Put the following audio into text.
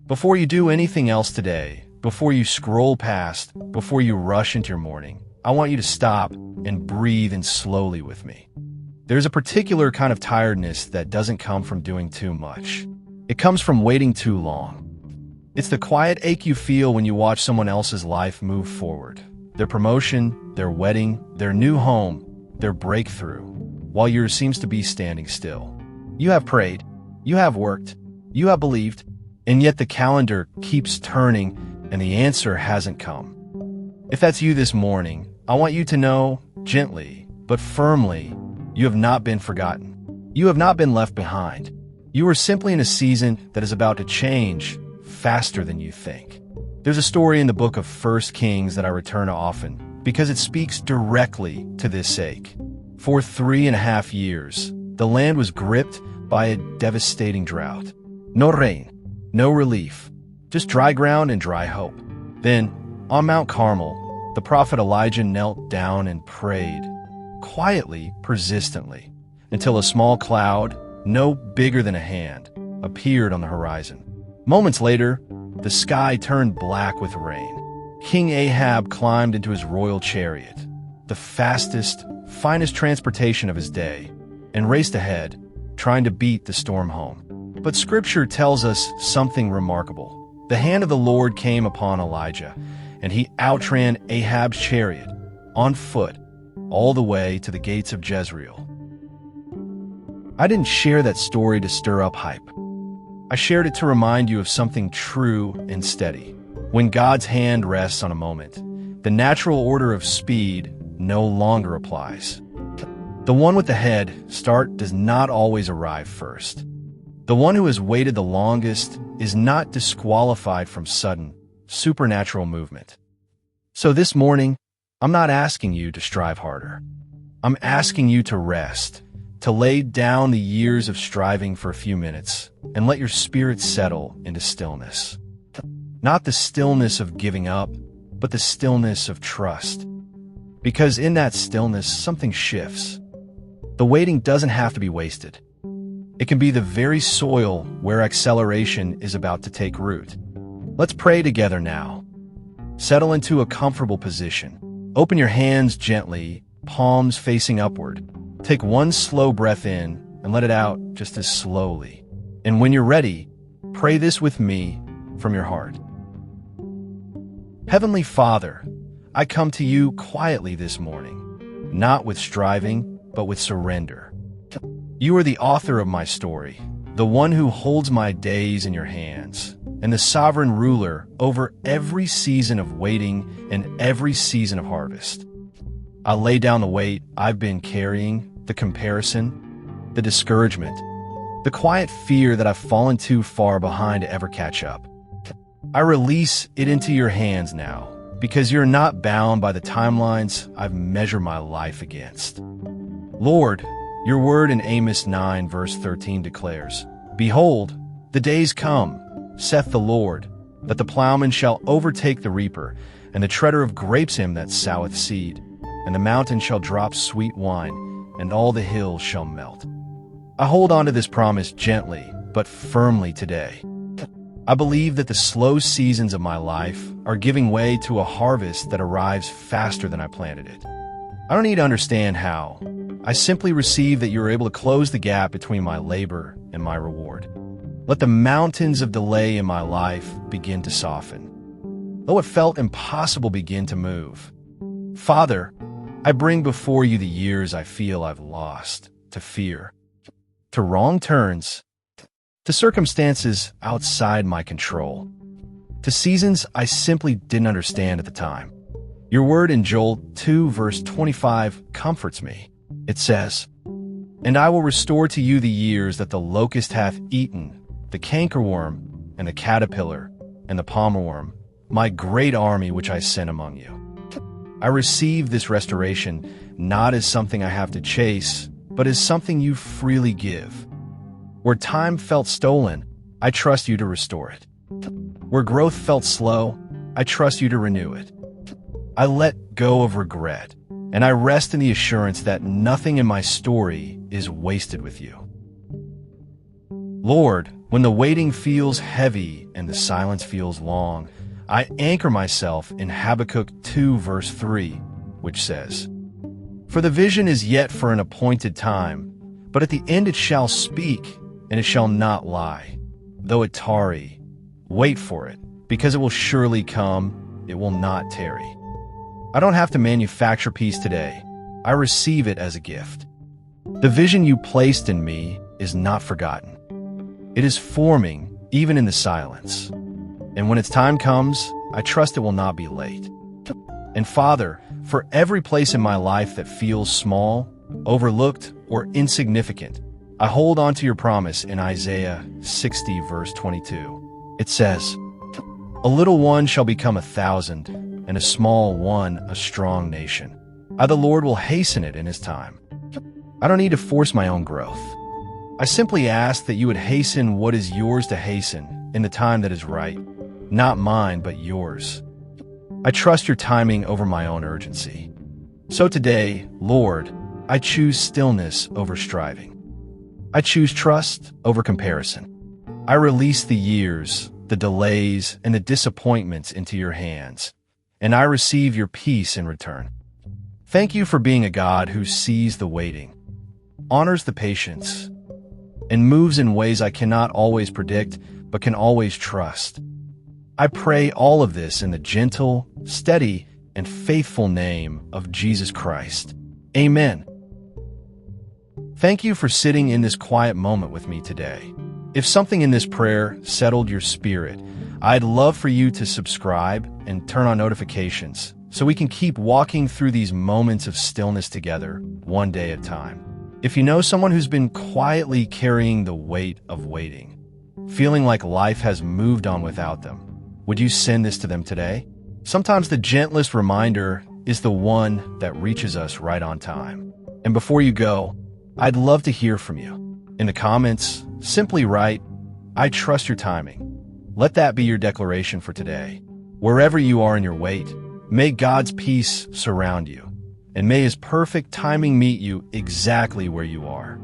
Before you do anything else today, before you scroll past, before you rush into your morning, I want you to stop and breathe in slowly with me. There's a particular kind of tiredness that doesn't come from doing too much. It comes from waiting too long. It's the quiet ache you feel when you watch someone else's life move forward. Their promotion, their wedding, their new home, their breakthrough, while yours seems to be standing still. You have prayed, you have worked, you have believed, and yet the calendar keeps turning and the answer hasn't come. If that's you this morning, I want you to know, gently but firmly, you have not been forgotten. You have not been left behind. You are simply in a season that is about to change faster than you think. There's a story in the book of 1 Kings that I return to often because it speaks directly to this ache. For 3.5 years, the land was gripped by a devastating drought. No rain, no relief, just dry ground and dry hope. Then, on Mount Carmel, the prophet Elijah knelt down and prayed, quietly, persistently, until a small cloud, no bigger than a hand, appeared on the horizon. Moments later, the sky turned black with rain. King Ahab climbed into his royal chariot, the fastest, finest transportation of his day, and raced ahead, trying to beat the storm home. But Scripture tells us something remarkable. The hand of the Lord came upon Elijah, and he outran Ahab's chariot, on foot, all the way to the gates of Jezreel. I didn't share that story to stir up hype. I shared it to remind you of something true and steady. When God's hand rests on a moment, the natural order of speed no longer applies. The one with the head start does not always arrive first. The one who has waited the longest is not disqualified from sudden, supernatural movement. So this morning, I'm not asking you to strive harder. I'm asking you to rest, to lay down the years of striving for a few minutes and let your spirit settle into stillness. Not the stillness of giving up, but the stillness of trust. Because in that stillness, something shifts. The waiting doesn't have to be wasted. It can be the very soil where acceleration is about to take root. Let's pray together now. Settle into a comfortable position. Open your hands gently, palms facing upward. Take one slow breath in and let it out just as slowly. And when you're ready, pray this with me from your heart. Heavenly Father, I come to you quietly this morning, not with striving, but with surrender. You are the author of my story, the one who holds my days in your hands, and the sovereign ruler over every season of waiting and every season of harvest. I lay down the weight I've been carrying, the comparison, the discouragement, the quiet fear that I've fallen too far behind to ever catch up. I release it into your hands now, because you're not bound by the timelines I've measured my life against. Lord, your word in Amos 9 verse 13 declares, "Behold, the days come, saith the Lord, that the plowman shall overtake the reaper, and the treader of grapes him that soweth seed, and the mountain shall drop sweet wine, and all the hills shall melt." I hold on to this promise gently but firmly today. I believe that the slow seasons of my life are giving way to a harvest that arrives faster than I planted it. I don't need to understand how. I simply receive that you are able to close the gap between my labor and my reward. Let the mountains of delay in my life begin to soften. Let what felt impossible begin to move. Father, I bring before you the years I feel I've lost to fear, to wrong turns, to circumstances outside my control, to seasons I simply didn't understand at the time. Your word in Joel 2 verse 25 comforts me. It says, "And I will restore to you the years that the locust hath eaten, the cankerworm, and the caterpillar, and the palmerworm, my great army which I sent among you." I receive this restoration not as something I have to chase, but as something you freely give. Where time felt stolen, I trust you to restore it. Where growth felt slow, I trust you to renew it. I let go of regret, and I rest in the assurance that nothing in my story is wasted with you. Lord, When the waiting feels heavy and the silence feels long, I anchor myself in Habakkuk 2 verse 3, which says, "For the vision is yet for an appointed time, but at the end it shall speak, and it shall not lie. Though it tarry, wait for it, because it will surely come, it will not tarry." I don't have to manufacture peace today. I receive it as a gift. The vision you placed in me is not forgotten. It is forming, even in the silence. And when its time comes, I trust it will not be late. And Father, for every place in my life that feels small, overlooked, or insignificant, I hold on to your promise in Isaiah 60 verse 22. It says, "A little one shall become 1,000, and a small one a strong nation. I, the Lord, will hasten it in his time." I don't need to force my own growth. I simply ask that you would hasten what is yours to hasten in the time that is right, not mine, but yours. I trust your timing over my own urgency. So today, Lord, I choose stillness over striving. I choose trust over comparison. I release the years, the delays, and the disappointments into your hands, and I receive your peace in return. Thank you for being a God who sees the waiting, honors the patience, and moves in ways I cannot always predict, but can always trust. I pray all of this in the gentle, steady, and faithful name of Jesus Christ. Amen. Thank you for sitting in this quiet moment with me today. If something in this prayer settled your spirit, I'd love for you to subscribe and turn on notifications so we can keep walking through these moments of stillness together, one day at a time. If you know someone who's been quietly carrying the weight of waiting, feeling like life has moved on without them, would you send this to them today? Sometimes the gentlest reminder is the one that reaches us right on time. And before you go, I'd love to hear from you. In the comments, simply write, "I trust your timing." Let that be your declaration for today. Wherever you are in your wait, may God's peace surround you, and may his perfect timing meet you exactly where you are.